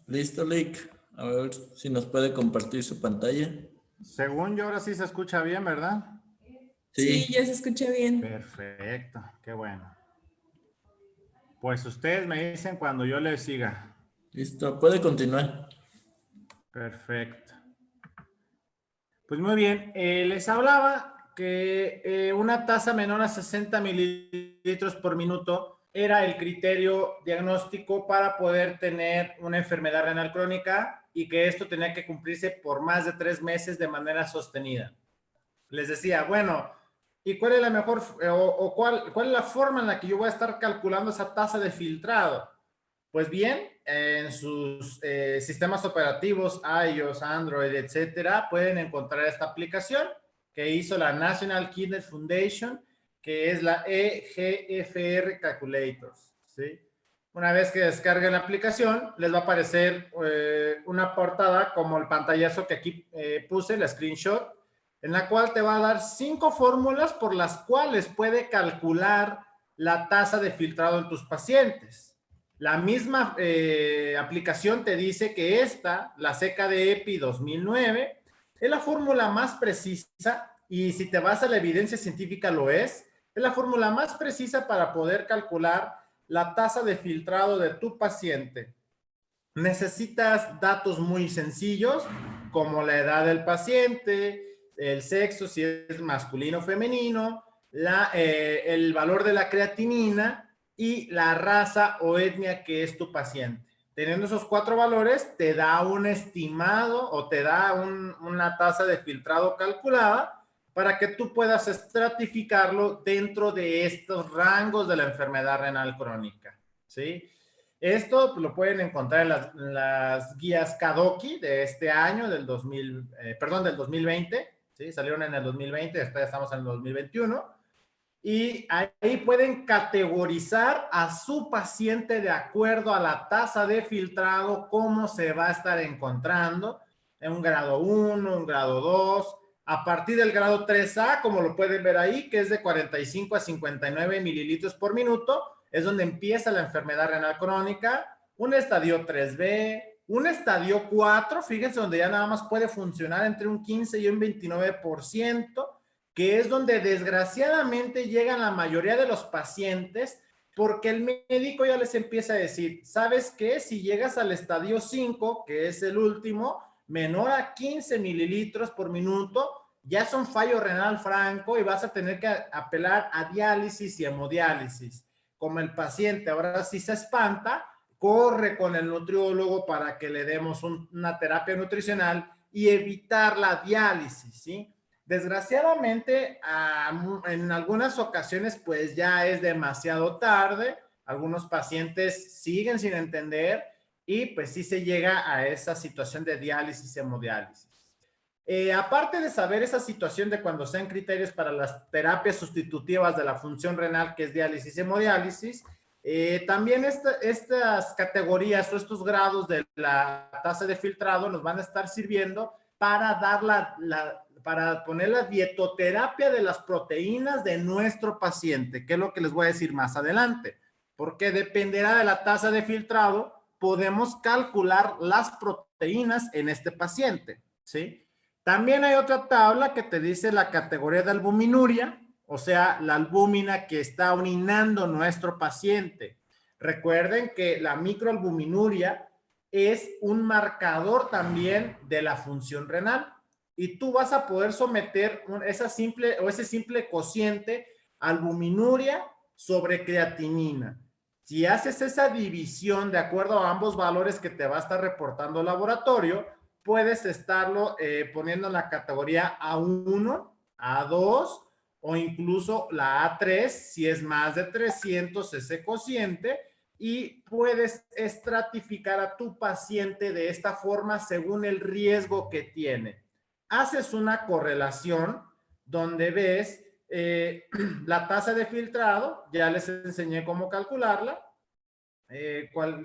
Listo, Lick. A ver si nos puede compartir su pantalla. Según yo, ahora sí se escucha bien, ¿verdad? Sí, ya se escucha bien. Perfecto, qué bueno. Pues ustedes me dicen cuando yo les siga. Listo, puede continuar. Perfecto. Pues muy bien, les hablaba que una tasa menor a 60 mililitros por minuto era el criterio diagnóstico para poder tener una enfermedad renal crónica y que esto tenía que cumplirse por más de 3 meses de manera sostenida. Les decía, bueno, ¿y cuál es la mejor cuál es la forma en la que yo voy a estar calculando esa tasa de filtrado? Pues bien, en sus sistemas operativos, iOS, Android, etcétera, pueden encontrar esta aplicación que hizo la National Kidney Foundation, que es la EGFR Calculators, ¿sí? Una vez que descarguen la aplicación, les va a aparecer una portada como el pantallazo que aquí puse, el screenshot, en la cual te va a dar 5 fórmulas por las cuales puede calcular la tasa de filtrado en tus pacientes. La misma aplicación te dice que esta, la CKD-EPI 2009, es la fórmula más precisa, y si te vas a la evidencia científica lo es la fórmula más precisa para poder calcular la tasa de filtrado de tu paciente. Necesitas datos muy sencillos, como la edad del paciente, el sexo, si es masculino o femenino, el valor de la creatinina y la raza o etnia que es tu paciente. Teniendo esos 4 valores, te da un estimado o te da una tasa de filtrado calculada para que tú puedas estratificarlo dentro de estos rangos de la enfermedad renal crónica, ¿sí? Esto lo pueden encontrar en las guías Kadoki de este año, del 2020, ¿sí? Salieron en el 2020, después estamos en el 2021. Y ahí pueden categorizar a su paciente de acuerdo a la tasa de filtrado, cómo se va a estar encontrando en un grado 1, un grado 2, a partir del grado 3A, como lo pueden ver ahí, que es de 45 a 59 mililitros por minuto, es donde empieza la enfermedad renal crónica, un estadio 3B, un estadio 4, fíjense, donde ya nada más puede funcionar entre un 15 y un 29%, que es donde desgraciadamente llegan la mayoría de los pacientes, porque el médico ya les empieza a decir, ¿sabes qué? Si llegas al estadio 5, que es el último, menor a 15 mililitros por minuto, ya es un fallo renal franco y vas a tener que apelar a diálisis y hemodiálisis. Como el paciente ahora sí se espanta, corre con el nutriólogo para que le demos una terapia nutricional y evitar la diálisis, ¿sí? Desgraciadamente, en algunas ocasiones, pues ya es demasiado tarde. Algunos pacientes siguen sin entender y pues sí se llega a esa situación de diálisis, hemodiálisis. Aparte de saber esa situación de cuando sean criterios para las terapias sustitutivas de la función renal, que es diálisis, hemodiálisis, también estas categorías o estos grados de la tasa de filtrado nos van a estar sirviendo para dar para poner la dietoterapia de las proteínas de nuestro paciente, que es lo que les voy a decir más adelante, porque dependerá de la tasa de filtrado, podemos calcular las proteínas en este paciente, ¿sí? También hay otra tabla que te dice la categoría de albuminuria, o sea, la albúmina que está orinando nuestro paciente. Recuerden que la microalbuminuria es un marcador también de la función renal y tú vas a poder someter ese simple cociente albuminuria sobre creatinina. Si haces esa división de acuerdo a ambos valores que te va a estar reportando el laboratorio, puedes estarlo poniendo en la categoría A1, A2 o incluso la A3 si es más de 300 ese cociente, y puedes estratificar a tu paciente de esta forma según el riesgo que tiene. Haces una correlación donde ves la tasa de filtrado, ya les enseñé cómo calcularla,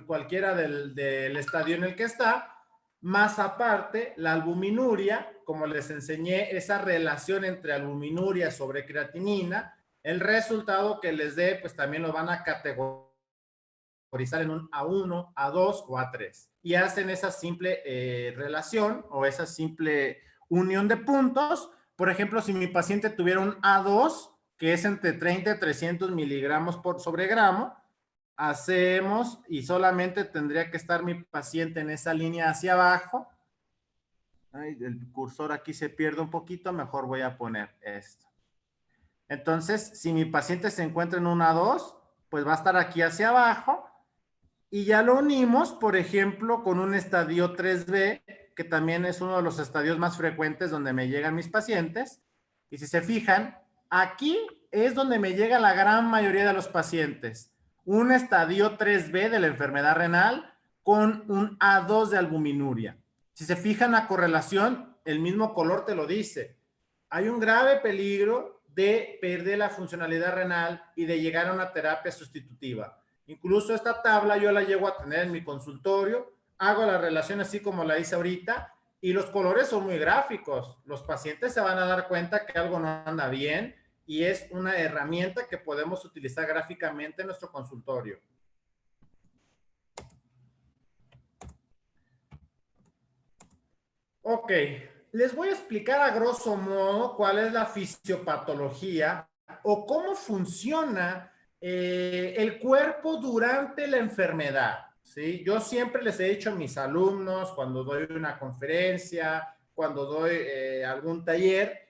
cualquiera del estadio en el que está, más aparte la albuminuria, como les enseñé, esa relación entre albuminuria sobre creatinina, el resultado que les dé, pues también lo van a categorizar en un A1, A2 o A3. Y hacen esa simple relación o esa simple unión de puntos. Por ejemplo, si mi paciente tuviera un A2, que es entre 30 y 300 miligramos sobre gramo, hacemos y solamente tendría que estar mi paciente en esa línea hacia abajo. Ay, el cursor aquí se pierde un poquito, mejor voy a poner esto. Entonces, si mi paciente se encuentra en un A2, pues va a estar aquí hacia abajo y ya lo unimos, por ejemplo, con un estadio 3B, que también es uno de los estadios más frecuentes donde me llegan mis pacientes. Y si se fijan, aquí es donde me llega la gran mayoría de los pacientes. Un estadio 3B de la enfermedad renal con un A2 de albuminuria. Si se fijan la correlación, el mismo color te lo dice. Hay un grave peligro de perder la funcionalidad renal y de llegar a una terapia sustitutiva. Incluso esta tabla yo la llego a tener en mi consultorio, hago la relación así como la hice ahorita y los colores son muy gráficos. Los pacientes se van a dar cuenta que algo no anda bien y es una herramienta que podemos utilizar gráficamente en nuestro consultorio. Ok, les voy a explicar a grosso modo cuál es la fisiopatología o cómo funciona el cuerpo durante la enfermedad. ¿Sí? Yo siempre les he dicho a mis alumnos cuando doy una conferencia, cuando doy algún taller,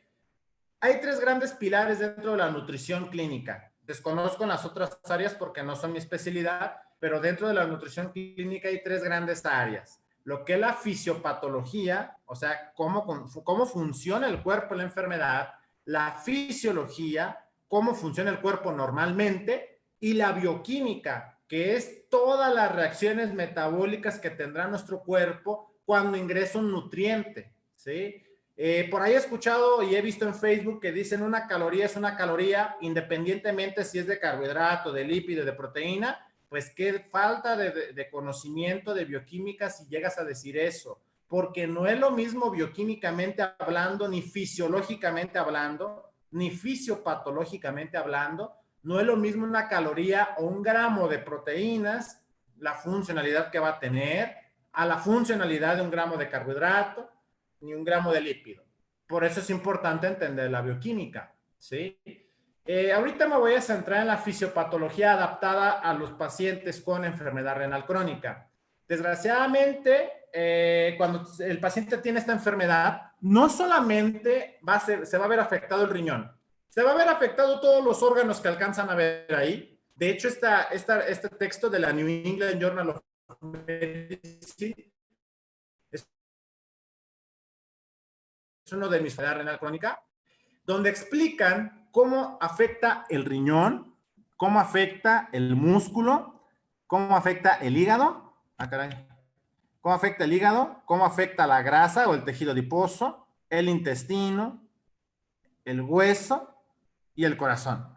hay tres grandes pilares dentro de la nutrición clínica. Desconozco en las otras áreas porque no son mi especialidad, pero dentro de la nutrición clínica hay tres grandes áreas. Lo que es la fisiopatología, o sea, cómo funciona el cuerpo en la enfermedad, la fisiología, cómo funciona el cuerpo normalmente, y la bioquímica, que es todas las reacciones metabólicas que tendrá nuestro cuerpo cuando ingresa un nutriente, ¿sí? Por ahí he escuchado y he visto en Facebook que dicen una caloría es una caloría, independientemente si es de carbohidrato, de lípido, de proteína. Pues qué falta de conocimiento de bioquímica si llegas a decir eso, porque no es lo mismo bioquímicamente hablando, ni fisiológicamente hablando, ni fisiopatológicamente hablando. No es lo mismo una caloría o un gramo de proteínas, la funcionalidad que va a tener, a la funcionalidad de un gramo de carbohidrato, ni un gramo de lípido. Por eso es importante entender la bioquímica, ¿sí? Ahorita me voy a centrar en la fisiopatología adaptada a los pacientes con enfermedad renal crónica. Desgraciadamente, cuando el paciente tiene esta enfermedad, no solamente se va a ver afectado el riñón, se va a ver afectado todos los órganos que alcanzan a ver ahí. De hecho, este texto de la New England Journal of Medicine es uno de mis enfermedades renal crónica, donde explican cómo afecta el riñón, cómo afecta el músculo, cómo afecta el hígado, cómo afecta el hígado, cómo afecta la grasa o el tejido adiposo, el intestino, el hueso y el corazón.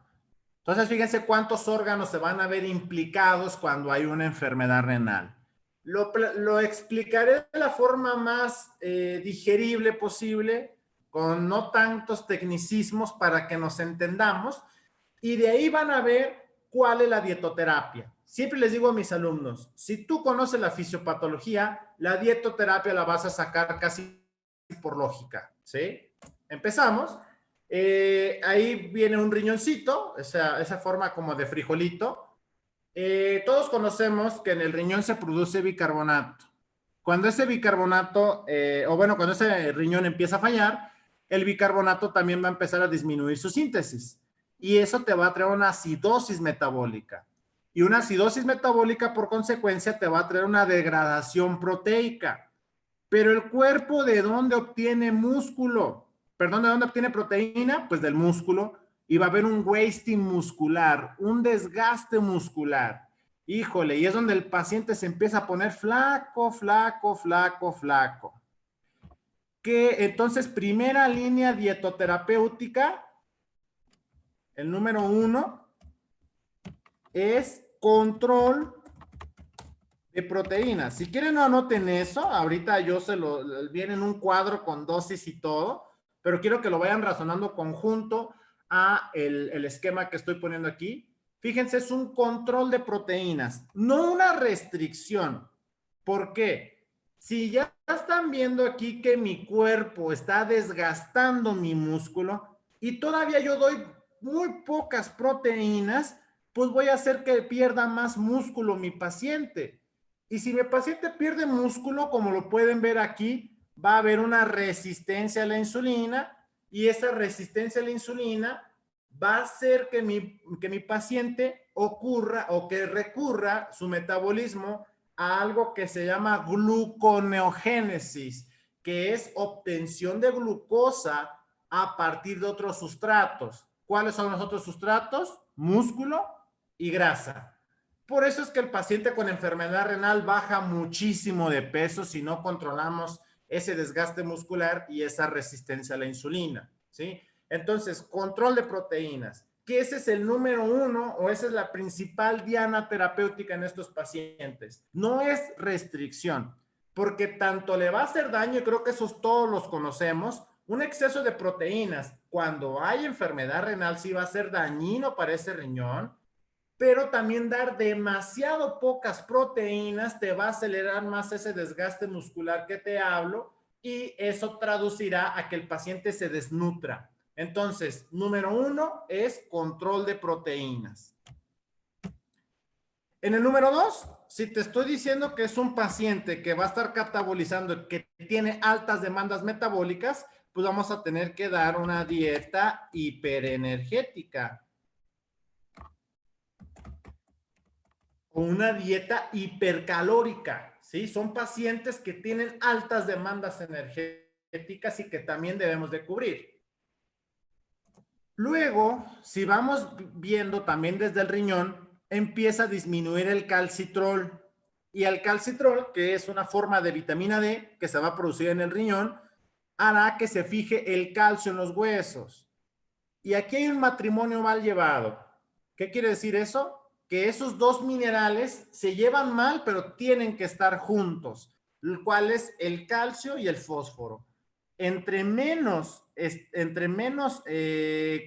Entonces, fíjense cuántos órganos se van a ver implicados cuando hay una enfermedad renal. Lo explicaré de la forma más digerible posible, con no tantos tecnicismos para que nos entendamos, y de ahí van a ver cuál es la dietoterapia. Siempre les digo a mis alumnos, si tú conoces la fisiopatología, la dietoterapia la vas a sacar casi por lógica, ¿sí? Empezamos. Ahí viene un riñoncito, esa forma como de frijolito. Todos conocemos que en el riñón se produce bicarbonato. Cuando ese bicarbonato, cuando ese riñón empieza a fallar, el bicarbonato también va a empezar a disminuir su síntesis. Y eso te va a traer una acidosis metabólica. Y una acidosis metabólica, por consecuencia, te va a traer una degradación proteica. Pero el cuerpo, ¿de dónde obtiene músculo? Perdón, ¿de dónde obtiene proteína? Pues del músculo. Y va a haber un wasting muscular, un desgaste muscular. Híjole, y es donde el paciente se empieza a poner flaco, flaco, flaco, flaco. Que entonces, primera línea dietoterapéutica, el número 1, es control de proteínas. Si quieren no anoten eso, ahorita yo viene en un cuadro con dosis y todo, pero quiero que lo vayan razonando conjunto a el esquema que estoy poniendo aquí. Fíjense, es un control de proteínas, no una restricción. ¿Por qué? Si ya están viendo aquí que mi cuerpo está desgastando mi músculo y todavía yo doy muy pocas proteínas, pues voy a hacer que pierda más músculo mi paciente. Y si mi paciente pierde músculo, como lo pueden ver aquí, va a haber una resistencia a la insulina y esa resistencia a la insulina va a hacer que mi paciente ocurra o que recurra su metabolismo a algo que se llama gluconeogénesis, que es obtención de glucosa a partir de otros sustratos. ¿Cuáles son los otros sustratos? Músculo y grasa. Por eso es que el paciente con enfermedad renal baja muchísimo de peso si no controlamos ese desgaste muscular y esa resistencia a la insulina, ¿sí? Entonces, control de proteínas, que ese es el número 1 o esa es la principal diana terapéutica en estos pacientes. No es restricción, porque tanto le va a hacer daño, y creo que esos todos los conocemos, un exceso de proteínas cuando hay enfermedad renal sí va a ser dañino para ese riñón, pero también dar demasiado pocas proteínas te va a acelerar más ese desgaste muscular que te hablo y eso traducirá a que el paciente se desnutra. Entonces, número 1 es control de proteínas. En el número 2, si te estoy diciendo que es un paciente que va a estar catabolizando, que tiene altas demandas metabólicas, pues vamos a tener que dar una dieta hiperenergética. O una dieta hipercalórica, ¿sí? Son pacientes que tienen altas demandas energéticas y que también debemos de cubrir. Luego, si vamos viendo también desde el riñón, empieza a disminuir el calcitrol. Y el calcitrol, que es una forma de vitamina D que se va a producir en el riñón, hará que se fije el calcio en los huesos. Y aquí hay un matrimonio mal llevado. ¿Qué quiere decir eso? Que esos dos minerales se llevan mal, pero tienen que estar juntos, el cual es el calcio y el fósforo. Entre menos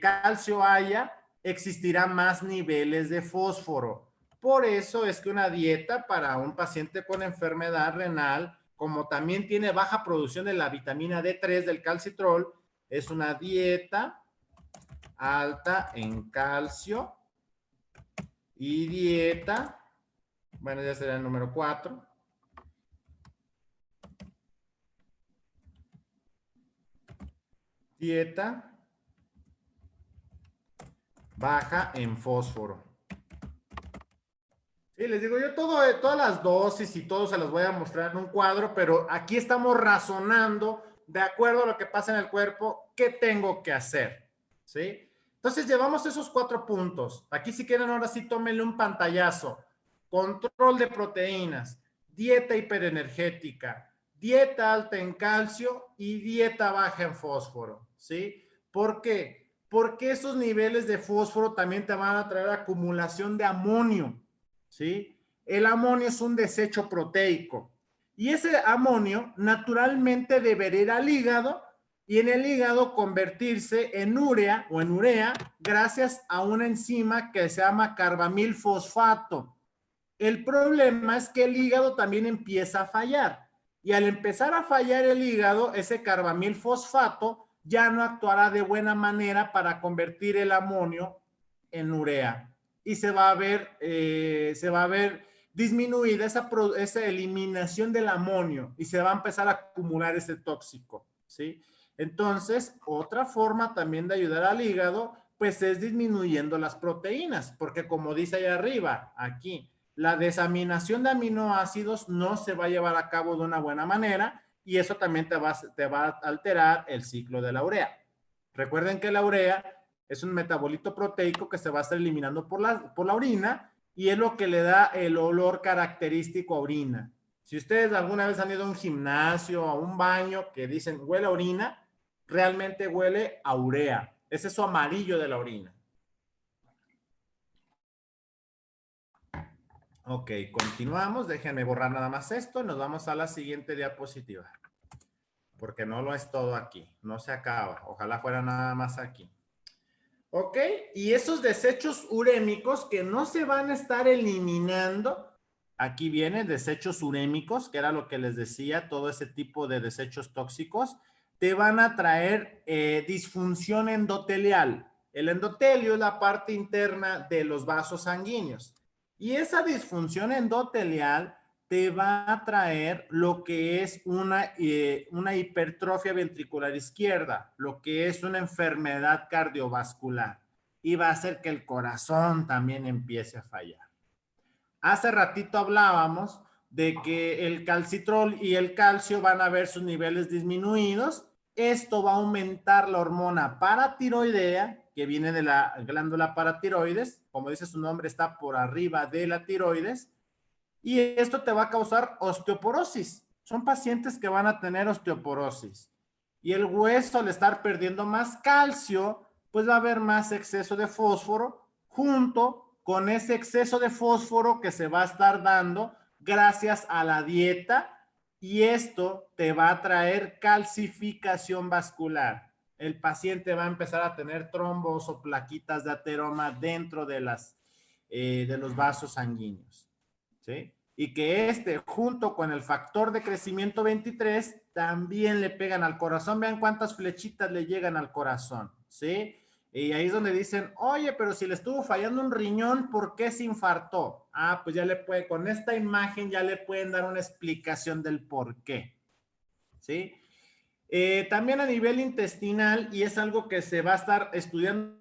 calcio haya, existirán más niveles de fósforo. Por eso es que una dieta para un paciente con enfermedad renal, como también tiene baja producción de la vitamina D3 del calcitrol, es una dieta alta en calcio y dieta, bueno, ya será el número 4. Dieta baja en fósforo. Sí, les digo, yo todas las dosis y todo se las voy a mostrar en un cuadro, pero aquí estamos razonando de acuerdo a lo que pasa en el cuerpo, qué tengo que hacer, ¿sí? Entonces llevamos esos 4 puntos. Aquí si quieren ahora sí tómenle un pantallazo. Control de proteínas, dieta hiperenergética, dieta alta en calcio y dieta baja en fósforo, ¿sí? ¿Por qué? Porque esos niveles de fósforo también te van a traer acumulación de amonio, ¿sí? El amonio es un desecho proteico y ese amonio naturalmente debería ir al hígado y en el hígado convertirse en urea o en urea gracias a una enzima que se llama carbamilfosfato. El problema es que el hígado también empieza a fallar y al empezar a fallar el hígado, ese carbamilfosfato ya no actuará de buena manera para convertir el amonio en urea y se va a ver disminuida esa eliminación del amonio y se va a empezar a acumular ese tóxico, ¿sí? Entonces, otra forma también de ayudar al hígado, pues es disminuyendo las proteínas, porque como dice ahí arriba, aquí, la desaminación de aminoácidos no se va a llevar a cabo de una buena manera y eso también te va a alterar el ciclo de la urea. Recuerden que la urea es un metabolito proteico que se va a estar eliminando por la orina y es lo que le da el olor característico a orina. Si ustedes alguna vez han ido a un gimnasio, a un baño que dicen huele a orina, realmente huele a urea. Es eso amarillo de la orina. Ok, continuamos. Déjenme borrar nada más esto y nos vamos a la siguiente diapositiva. Porque no lo es todo aquí. No se acaba. Ojalá fuera nada más aquí. Ok, y esos desechos urémicos que no se van a estar eliminando. Aquí vienen desechos urémicos, que era lo que les decía, todo ese tipo de desechos tóxicos, te van a traer disfunción endotelial. El endotelio es la parte interna de los vasos sanguíneos. Y esa disfunción endotelial te va a traer lo que es una hipertrofia ventricular izquierda, lo que es una enfermedad cardiovascular. Y va a hacer que el corazón también empiece a fallar. Hace ratito hablábamos de que el calcitrol y el calcio van a ver sus niveles disminuidos. Esto va a aumentar la hormona paratiroidea, que viene de la glándula paratiroides. Como dice su nombre, está por arriba de la tiroides. Y esto te va a causar osteoporosis. Son pacientes que van a tener osteoporosis. Y el hueso, al estar perdiendo más calcio, pues va a haber más exceso de fósforo junto con ese exceso de fósforo que se va a estar dando gracias a la dieta, y esto te va a traer calcificación vascular. El paciente va a empezar a tener trombos o plaquitas de ateroma dentro de los vasos sanguíneos. ¿Sí? Y que junto con el factor de crecimiento 23, también le pegan al corazón. Vean cuántas flechitas le llegan al corazón, ¿sí? Y ahí es donde dicen, oye, pero si le estuvo fallando un riñón, ¿por qué se infartó? Ah, pues ya con esta imagen ya le pueden dar una explicación del por qué, ¿sí? También a nivel intestinal, y es algo que se va a estar estudiando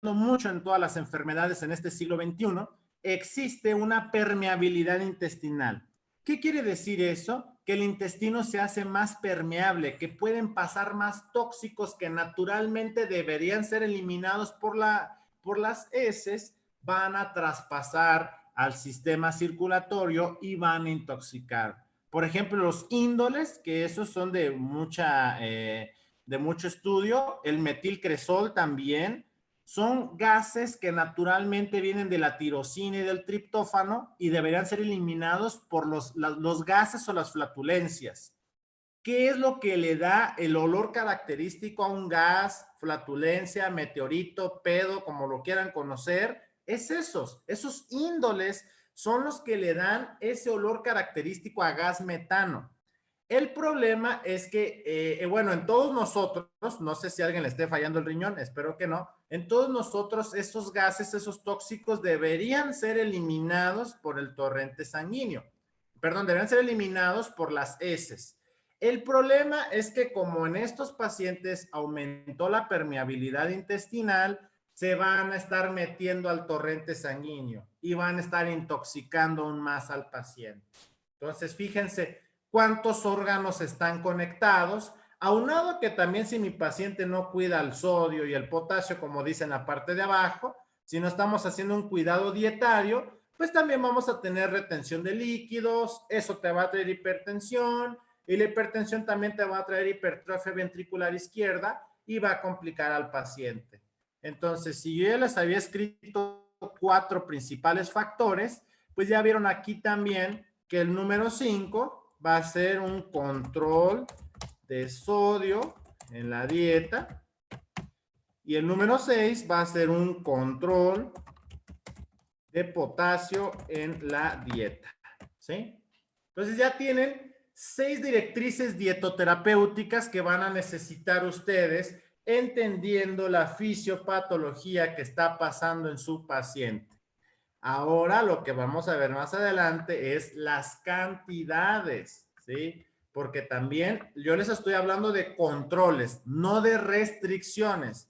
mucho en todas las enfermedades en este siglo XXI, existe una permeabilidad intestinal. ¿Qué quiere decir eso? Que el intestino se hace más permeable, que pueden pasar más tóxicos que naturalmente deberían ser eliminados por las heces, van a traspasar al sistema circulatorio y van a intoxicar. Por ejemplo, los índoles, que esos son de mucho estudio, el metilcresol también, son gases que naturalmente vienen de la tirosina y del triptófano y deberían ser eliminados por los gases o las flatulencias. ¿Qué es lo que le da el olor característico a un gas, flatulencia, meteorito, pedo, como lo quieran conocer? Es esos índoles son los que le dan ese olor característico a gas metano. El problema es que, bueno, en todos nosotros, no sé si a alguien le esté fallando el riñón, espero que no, en todos nosotros esos gases, esos tóxicos deberían ser eliminados por el torrente sanguíneo. Perdón, deberían ser eliminados por las heces. El problema es que como en estos pacientes aumentó la permeabilidad intestinal, se van a estar metiendo al torrente sanguíneo y van a estar intoxicando aún más al paciente. Entonces, fíjense cuántos órganos están conectados, aunado que también si mi paciente no cuida el sodio y el potasio, como dice en la parte de abajo, si no estamos haciendo un cuidado dietario, pues también vamos a tener retención de líquidos, eso te va a traer hipertensión, y la hipertensión también te va a traer hipertrofia ventricular izquierda y va a complicar al paciente. Entonces, si yo ya les había escrito 4 principales factores, pues ya vieron aquí también que el número 5 va a ser un control de sodio en la dieta y el número 6 va a ser un control de potasio en la dieta, ¿sí? Entonces ya tienen 6 directrices dietoterapéuticas que van a necesitar ustedes entendiendo la fisiopatología que está pasando en su paciente. Ahora lo que vamos a ver más adelante es las cantidades, ¿sí? Porque también yo les estoy hablando de controles, no de restricciones.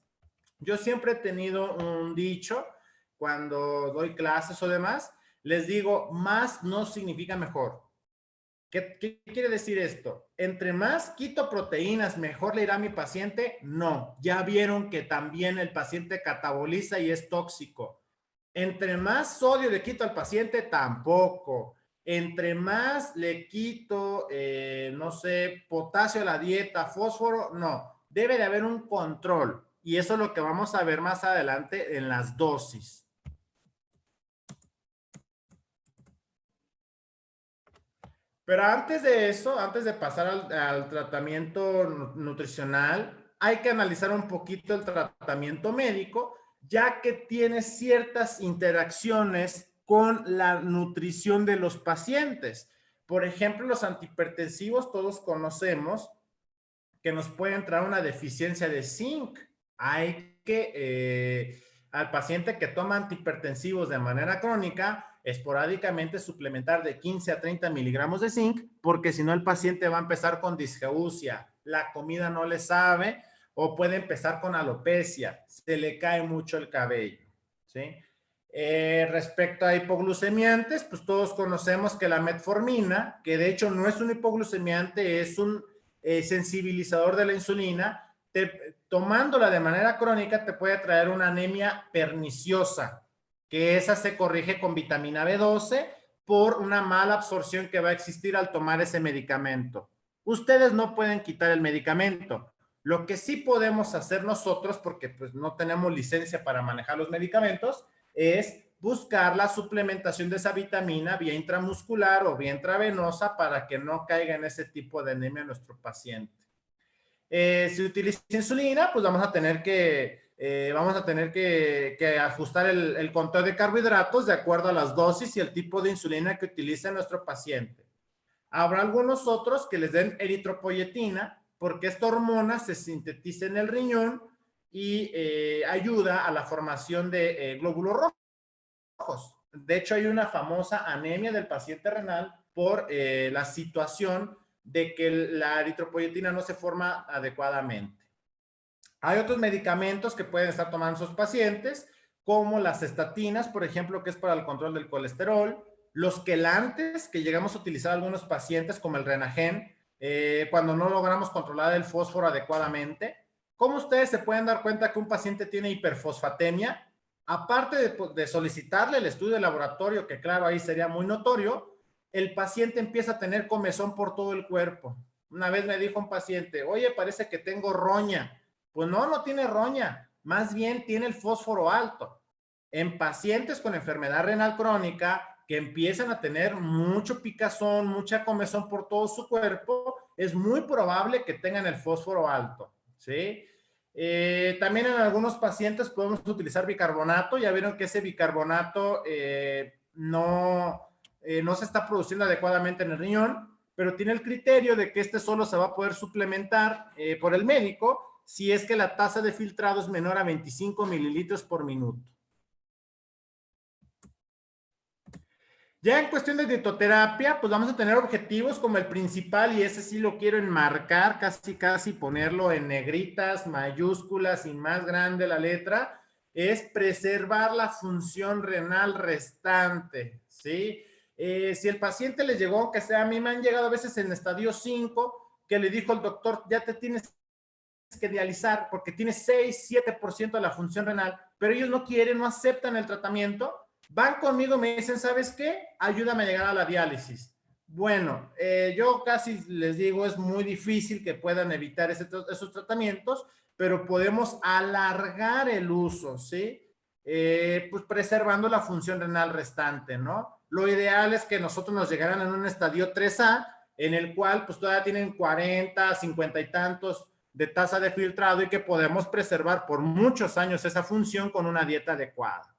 Yo siempre he tenido un dicho cuando doy clases o demás, les digo, más no significa mejor. ¿Qué quiere decir esto? Entre más quito proteínas, mejor le irá a mi paciente. No, ya vieron que también el paciente cataboliza y es tóxico. Entre más sodio le quito al paciente, tampoco. Entre más le quito, no sé, potasio a la dieta, fósforo, no. Debe de haber un control. Y eso es lo que vamos a ver más adelante en las dosis. Pero antes de eso, antes de pasar al tratamiento nutricional, hay que analizar un poquito el tratamiento médico, ya que tiene ciertas interacciones con la nutrición de los pacientes. Por ejemplo, los antihipertensivos todos conocemos que nos pueden traer una deficiencia de zinc. Hay que, al paciente que toma antihipertensivos de manera crónica, esporádicamente suplementar de 15 a 30 miligramos de zinc, porque si no el paciente va a empezar con disgeusia, la comida no le sabe, o puede empezar con alopecia, se le cae mucho el cabello, ¿sí? Respecto a hipoglucemiantes, pues todos conocemos que la metformina, que de hecho no es un hipoglucemiante, es un sensibilizador de la insulina, tomándola de manera crónica te puede traer una anemia perniciosa, que esa se corrige con vitamina B12 por una mala absorción que va a existir al tomar ese medicamento. Ustedes no pueden quitar el medicamento. Lo que sí podemos hacer nosotros, porque pues no tenemos licencia para manejar los medicamentos, es buscar la suplementación de esa vitamina vía intramuscular o vía intravenosa para que no caiga en ese tipo de anemia nuestro paciente. Si utiliza insulina, pues vamos a tener que ajustar el control de carbohidratos de acuerdo a las dosis y el tipo de insulina que utilice nuestro paciente. Habrá algunos otros que les den eritropoyetina porque esta hormona se sintetiza en el riñón y ayuda a la formación de glóbulos rojos. De hecho, hay una famosa anemia del paciente renal por la situación de que la eritropoyetina no se forma adecuadamente. Hay otros medicamentos que pueden estar tomando sus pacientes, como las estatinas, por ejemplo, que es para el control del colesterol, los quelantes que llegamos a utilizar algunos pacientes, como el Renagen, cuando no logramos controlar el fósforo adecuadamente. ¿Cómo ustedes se pueden dar cuenta que un paciente tiene hiperfosfatemia? Aparte de solicitarle el estudio de laboratorio, que claro, ahí sería muy notorio, el paciente empieza a tener comezón por todo el cuerpo. Una vez me dijo un paciente, oye, parece que tengo roña. Pues no, no tiene roña, más bien tiene el fósforo alto. En pacientes con enfermedad renal crónica que empiezan a tener mucho picazón, mucha comezón por todo su cuerpo, es muy probable que tengan el fósforo alto, ¿sí? También en algunos pacientes podemos utilizar bicarbonato. Ya vieron que ese bicarbonato no se está produciendo adecuadamente en el riñón, pero tiene el criterio de que este solo se va a poder suplementar por el médico si es que la tasa de filtrado es menor a 25 mililitros por minuto. Ya en cuestión de dietoterapia, pues vamos a tener objetivos como el principal, y ese sí lo quiero enmarcar, casi ponerlo en negritas, mayúsculas y más grande la letra, es preservar la función renal restante, ¿sí? Si el paciente le llegó, que sea, a mí me han llegado a veces en estadio 5, que le dijo el doctor, ya te tienes que dializar porque tienes 6-7% de la función renal, pero ellos no quieren, no aceptan el tratamiento. Van conmigo, me dicen, ¿sabes qué? Ayúdame a llegar a la diálisis. Bueno, yo casi les digo, es muy difícil que puedan evitar esos tratamientos, pero podemos alargar el uso, ¿sí? Pues preservando la función renal restante, ¿no? Lo ideal es que nosotros nos llegaran en un estadio 3A, en el cual pues todavía tienen 40, 50 y tantos de tasa de filtrado y que podemos preservar por muchos años esa función con una dieta adecuada.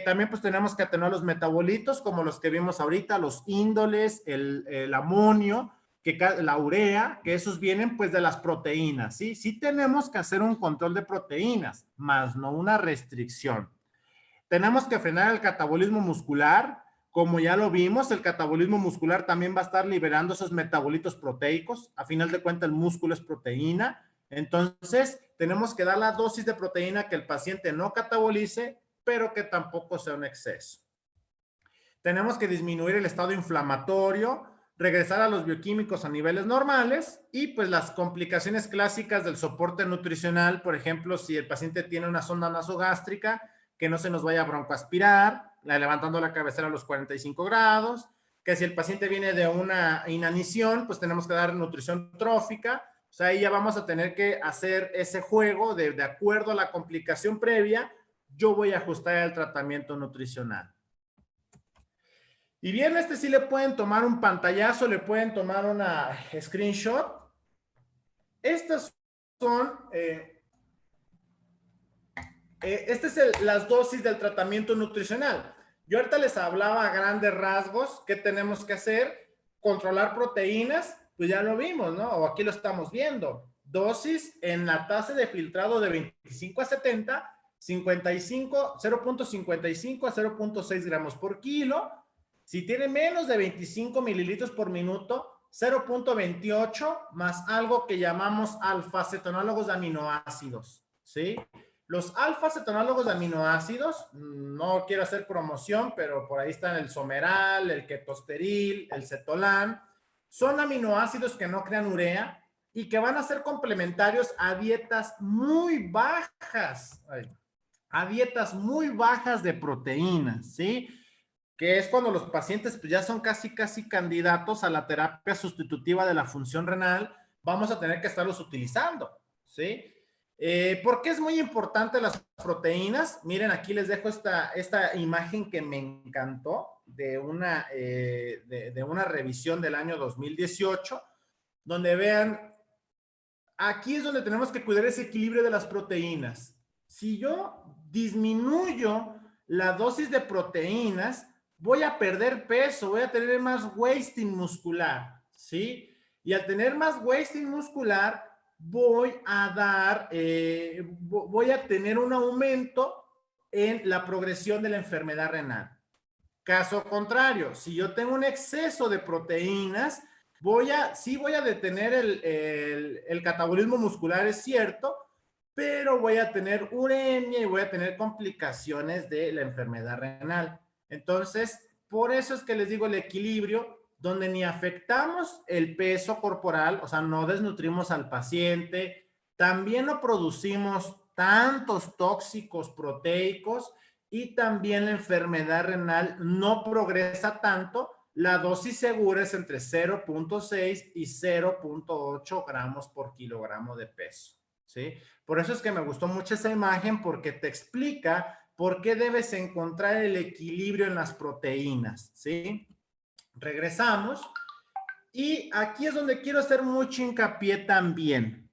También pues tenemos que atenuar los metabolitos como los que vimos ahorita, los índoles, el amonio, la urea, que esos vienen pues de las proteínas, ¿sí? Sí tenemos que hacer un control de proteínas, más no una restricción. Tenemos que frenar el catabolismo muscular. Como ya lo vimos, el catabolismo muscular también va a estar liberando esos metabolitos proteicos. A final de cuentas, el músculo es proteína. Entonces, tenemos que dar la dosis de proteína que el paciente no catabolice, pero que tampoco sea un exceso. Tenemos que disminuir el estado inflamatorio, regresar a los bioquímicos a niveles normales y pues las complicaciones clásicas del soporte nutricional, por ejemplo, si el paciente tiene una sonda nasogástrica, que no se nos vaya a broncoaspirar, levantando la cabecera a los 45 grados, que si el paciente viene de una inanición, pues tenemos que dar nutrición trófica. O sea, ahí ya vamos a tener que hacer ese juego de acuerdo a la complicación previa, yo voy a ajustar el tratamiento nutricional. Y bien, sí le pueden tomar un pantallazo, le pueden tomar una screenshot. Estas son, las dosis del tratamiento nutricional. Yo ahorita les hablaba a grandes rasgos qué tenemos que hacer. Controlar proteínas, pues ya lo vimos, ¿no? O aquí lo estamos viendo. Dosis en la tasa de filtrado de 25 a 70, 0.55 a 0.6 gramos por kilo. Si tiene menos de 25 mililitros por minuto, 0.28 más algo que llamamos alfa-cetonólogos de aminoácidos, ¿sí? Los alfa-cetonólogos de aminoácidos, no quiero hacer promoción, pero por ahí están el someral, el ketosteril, el cetolán. Son aminoácidos que no crean urea y que van a ser complementarios a dietas muy bajas, de proteínas, ¿sí? Que es cuando los pacientes pues, ya son casi candidatos a la terapia sustitutiva de la función renal, vamos a tener que estarlos utilizando, ¿sí? ¿Por qué es muy importante las proteínas? Miren, aquí les dejo esta imagen que me encantó de una revisión del año 2018, donde vean, aquí es donde tenemos que cuidar ese equilibrio de las proteínas. Si yo disminuyo la dosis de proteínas, voy a perder peso, voy a tener más wasting muscular, ¿sí? Y al tener más wasting muscular, voy a tener un aumento en la progresión de la enfermedad renal. Caso contrario, si yo tengo un exceso de proteínas, sí voy a detener el catabolismo muscular, es cierto, pero voy a tener uremia y voy a tener complicaciones de la enfermedad renal. Entonces, por eso es que les digo el equilibrio, donde ni afectamos el peso corporal, o sea, no desnutrimos al paciente, también no producimos tantos tóxicos proteicos y también la enfermedad renal no progresa tanto. La dosis segura es entre 0.6 y 0.8 gramos por kilogramo de peso, ¿sí? Por eso es que me gustó mucho esa imagen, porque te explica por qué debes encontrar el equilibrio en las proteínas, ¿sí? Regresamos. Y aquí es donde quiero hacer mucho hincapié también.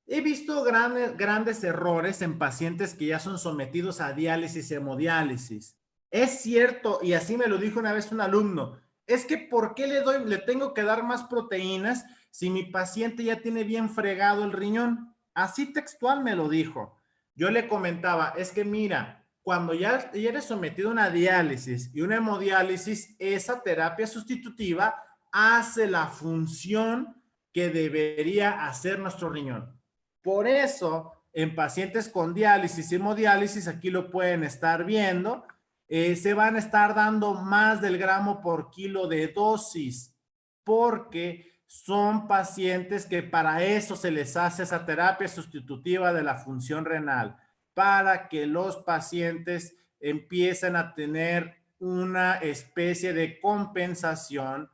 He visto grandes errores en pacientes que ya son sometidos a diálisis y hemodiálisis. Es cierto, y así me lo dijo una vez un alumno, es que ¿por qué le tengo que dar más proteínas si mi paciente ya tiene bien fregado el riñón? Así textual me lo dijo. Yo le comentaba, es que mira, cuando ya eres sometido a una diálisis y una hemodiálisis, esa terapia sustitutiva hace la función que debería hacer nuestro riñón. Por eso, en pacientes con diálisis y hemodiálisis, aquí lo pueden estar viendo, se van a estar dando más del gramo por kilo de dosis, porque son pacientes que para eso se les hace esa terapia sustitutiva de la función renal, para que los pacientes empiecen a tener una especie de compensación.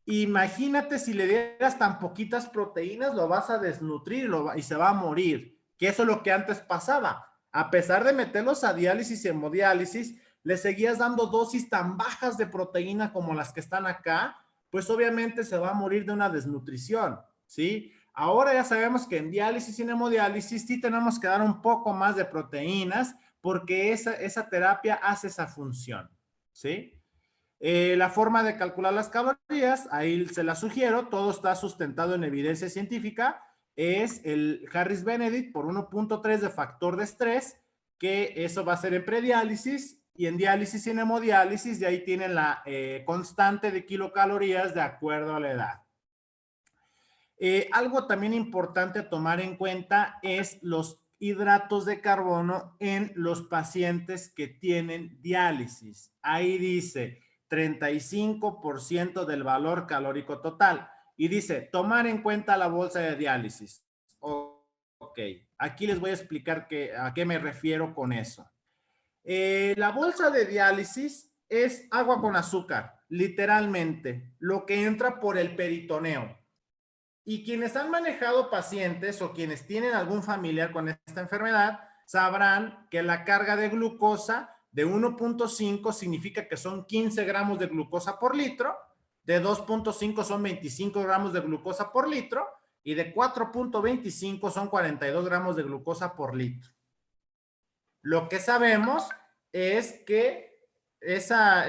Imagínate si le dieras tan poquitas proteínas, lo vas a desnutrir y se va a morir, que eso es lo que antes pasaba. A pesar de meterlos a diálisis y hemodiálisis, le seguías dando dosis tan bajas de proteína como las que están acá, pues obviamente se va a morir de una desnutrición, ¿sí? Ahora ya sabemos que en diálisis y en hemodiálisis sí tenemos que dar un poco más de proteínas, porque esa terapia hace esa función, ¿sí? La forma de calcular las calorías, ahí se la sugiero, todo está sustentado en evidencia científica, es el Harris-Benedict por 1.3 de factor de estrés, que eso va a ser en prediálisis, y en diálisis y en hemodiálisis, y ahí tienen la constante de kilocalorías de acuerdo a la edad. Algo también importante a tomar en cuenta es los hidratos de carbono en los pacientes que tienen diálisis. Ahí dice 35% del valor calórico total. Y dice, tomar en cuenta la bolsa de diálisis. Ok, aquí les voy a explicar a qué me refiero con eso. La bolsa de diálisis es agua con azúcar, literalmente, lo que entra por el peritoneo. Y quienes han manejado pacientes o quienes tienen algún familiar con esta enfermedad sabrán que la carga de glucosa de 1.5 significa que son 15 gramos de glucosa por litro, de 2.5 son 25 gramos de glucosa por litro y de 4.25 son 42 gramos de glucosa por litro. Lo que sabemos es que esa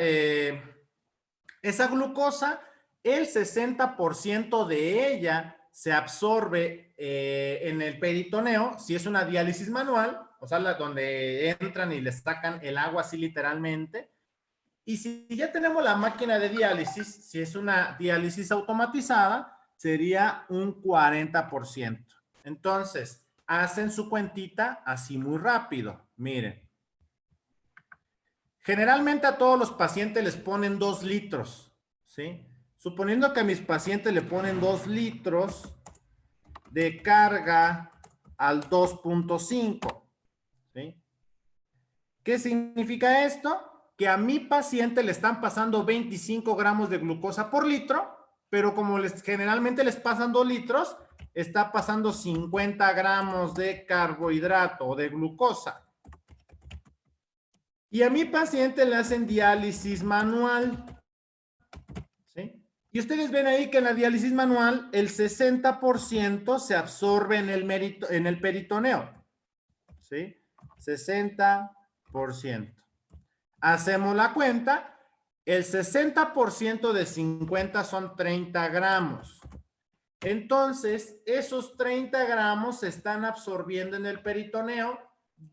glucosa, el 60% de ella se absorbe en el peritoneo, si es una diálisis manual, o sea, donde entran y les sacan el agua así literalmente. Y si ya tenemos la máquina de diálisis, si es una diálisis automatizada, sería un 40%. Entonces, hacen su cuentita así muy rápido. Miren. Generalmente a todos los pacientes les ponen 2 litros, ¿sí? Suponiendo que a mis pacientes le ponen 2 litros de carga al 2.5, ¿sí? ¿Qué significa esto? Que a mi paciente le están pasando 25 gramos de glucosa por litro, pero como generalmente les pasan 2 litros, está pasando 50 gramos de carbohidrato o de glucosa. Y a mi paciente le hacen diálisis manual, ¿sí? Y ustedes ven ahí que en la diálisis manual el 60% se absorbe en el peritoneo, ¿sí? 60%. Hacemos la cuenta, el 60% de 50 son 30 gramos. Entonces, esos 30 gramos se están absorbiendo en el peritoneo.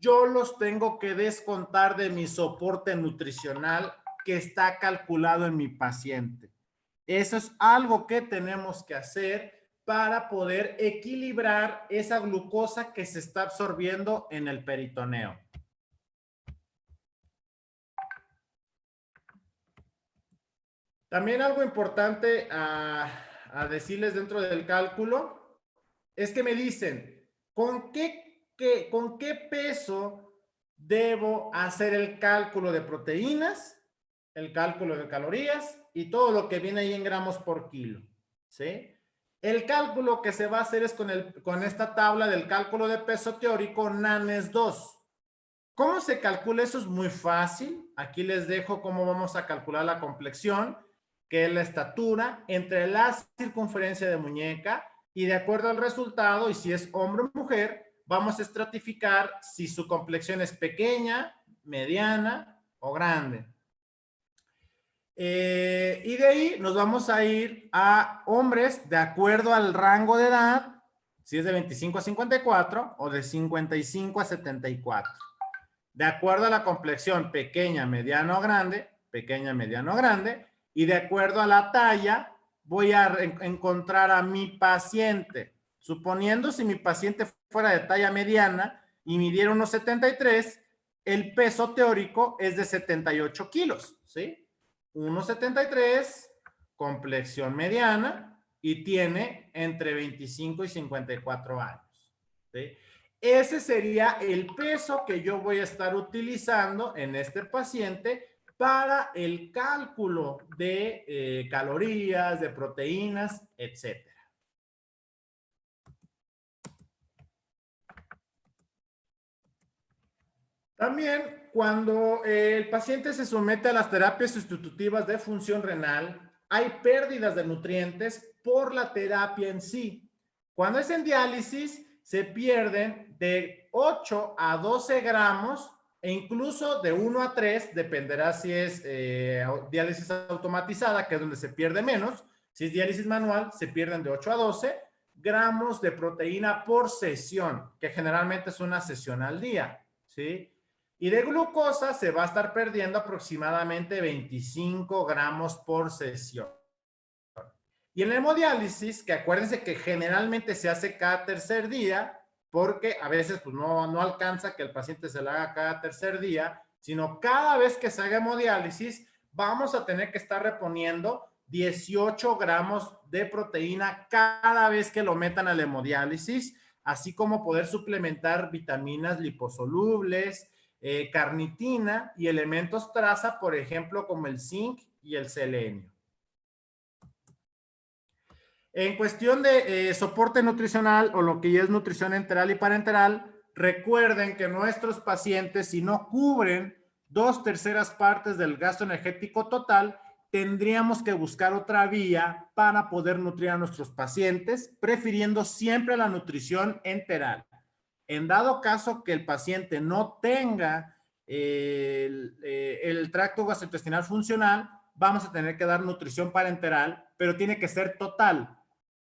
Yo los tengo que descontar de mi soporte nutricional que está calculado en mi paciente. Eso es algo que tenemos que hacer para poder equilibrar esa glucosa que se está absorbiendo en el peritoneo. También algo importante a decirles dentro del cálculo es que me dicen, ¿con qué peso debo hacer el cálculo de proteínas, el cálculo de calorías y todo lo que viene ahí en gramos por kilo? ¿Sí? El cálculo que se va a hacer es con esta tabla del cálculo de peso teórico NANES 2. ¿Cómo se calcula? Eso es muy fácil. Aquí les dejo cómo vamos a calcular la complexión, que es la estatura entre la circunferencia de muñeca y de acuerdo al resultado, y si es hombre o mujer, vamos a estratificar si su complexión es pequeña, mediana o grande. Y de ahí nos vamos a ir a hombres de acuerdo al rango de edad, si es de 25 a 54 o de 55 a 74. De acuerdo a la complexión pequeña, mediana o grande, pequeña, mediana o grande, y de acuerdo a la talla, voy a encontrar a mi paciente. Suponiendo si mi paciente fuera de talla mediana y midiera unos 73, el peso teórico es de 78 kilos, ¿sí? 1,73, complexión mediana y tiene entre 25 y 54 años, ¿sí? Ese sería el peso que yo voy a estar utilizando en este paciente para el cálculo de calorías, de proteínas, etc. También, cuando el paciente se somete a las terapias sustitutivas de función renal, hay pérdidas de nutrientes por la terapia en sí. Cuando es en diálisis, se pierden de 8 a 12 gramos e incluso de 1 a 3, dependerá si es diálisis automatizada, que es donde se pierde menos. Si es diálisis manual, se pierden de 8 a 12 gramos de proteína por sesión, que generalmente es una sesión al día, ¿sí? Y de glucosa se va a estar perdiendo aproximadamente 25 gramos por sesión. Y en la hemodiálisis, que acuérdense que generalmente se hace cada tercer día, porque a veces pues, no alcanza que el paciente se la haga cada tercer día, sino cada vez que se haga hemodiálisis, vamos a tener que estar reponiendo 18 gramos de proteína cada vez que lo metan a la hemodiálisis, así como poder suplementar vitaminas liposolubles, carnitina y elementos traza, por ejemplo, como el zinc y el selenio. En cuestión de soporte nutricional o lo que ya es nutrición enteral y parenteral, recuerden que nuestros pacientes, si no cubren 2/3 partes del gasto energético total, tendríamos que buscar otra vía para poder nutrir a nuestros pacientes, prefiriendo siempre la nutrición enteral. En dado caso que el paciente no tenga el tracto gastrointestinal funcional, vamos a tener que dar nutrición parenteral, pero tiene que ser total,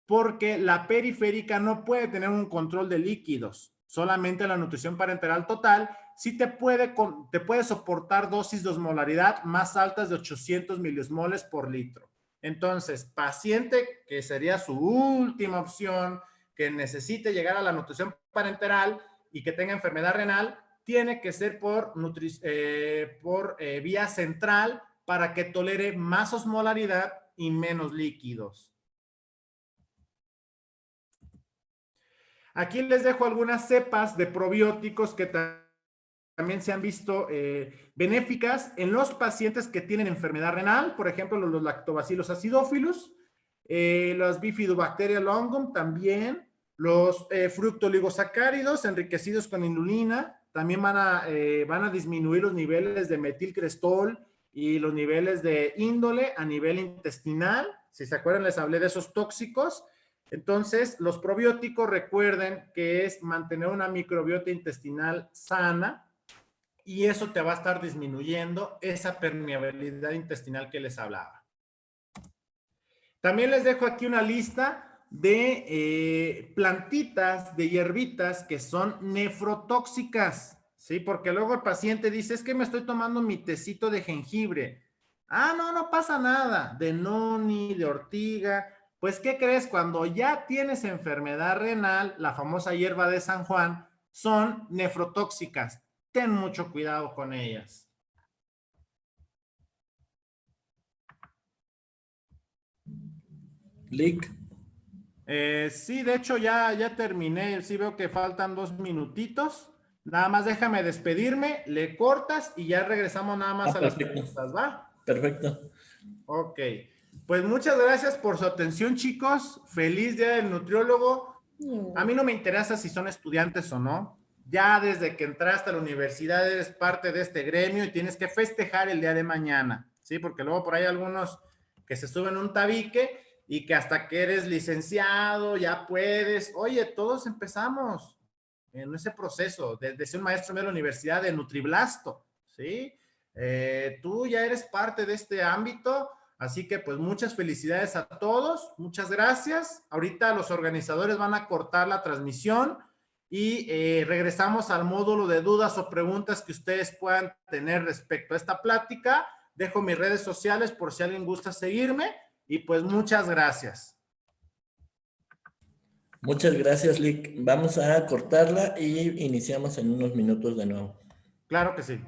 porque la periférica no puede tener un control de líquidos. Solamente la nutrición parenteral total sí te puede soportar dosis de osmolaridad más altas de 800 miliosmoles por litro. Entonces, paciente que sería su última opción, que necesite llegar a la nutrición parenteral y que tenga enfermedad renal, tiene que ser por vía central para que tolere más osmolaridad y menos líquidos. Aquí les dejo algunas cepas de probióticos que también se han visto benéficas en los pacientes que tienen enfermedad renal, por ejemplo, los lactobacillus acidófilos, las bifidobacteria longum también, los fructooligosacáridos enriquecidos con inulina, también van a disminuir los niveles de metilcrestol y los niveles de índole a nivel intestinal. Si se acuerdan, les hablé de esos tóxicos. Entonces, los probióticos, recuerden que es mantener una microbiota intestinal sana y eso te va a estar disminuyendo esa permeabilidad intestinal que les hablaba. También les dejo aquí una lista de plantitas, de hierbitas que son nefrotóxicas, ¿sí? Porque luego el paciente dice, es que me estoy tomando mi tecito de jengibre. Ah, no pasa nada. De noni, de ortiga. Pues, ¿qué crees? Cuando ya tienes enfermedad renal, la famosa hierba de San Juan, son nefrotóxicas. Ten mucho cuidado con ellas. Lick. Sí, de hecho ya terminé. Sí veo que faltan 2 minutitos. Nada más déjame despedirme, le cortas y ya regresamos nada más a las preguntas, ¿va? Perfecto. Ok. Pues muchas gracias por su atención, chicos. Feliz Día del Nutriólogo. A mí no me interesa si son estudiantes o no. Ya desde que entraste a la universidad eres parte de este gremio y tienes que festejar el día de mañana, ¿sí? Porque luego por ahí hay algunos que se suben un tabique y que hasta que eres licenciado ya puedes. Oye, todos empezamos en ese proceso, desde ser un maestro de la universidad de Nutriblasto, ¿sí? Tú ya eres parte de este ámbito, así que pues muchas felicidades a todos, muchas gracias. Ahorita los organizadores van a cortar la transmisión y regresamos al módulo de dudas o preguntas que ustedes puedan tener respecto a esta plática. Dejo mis redes sociales por si alguien gusta seguirme y pues muchas gracias. Muchas gracias, Lick. Vamos a cortarla y iniciamos en unos minutos de nuevo. Claro que sí.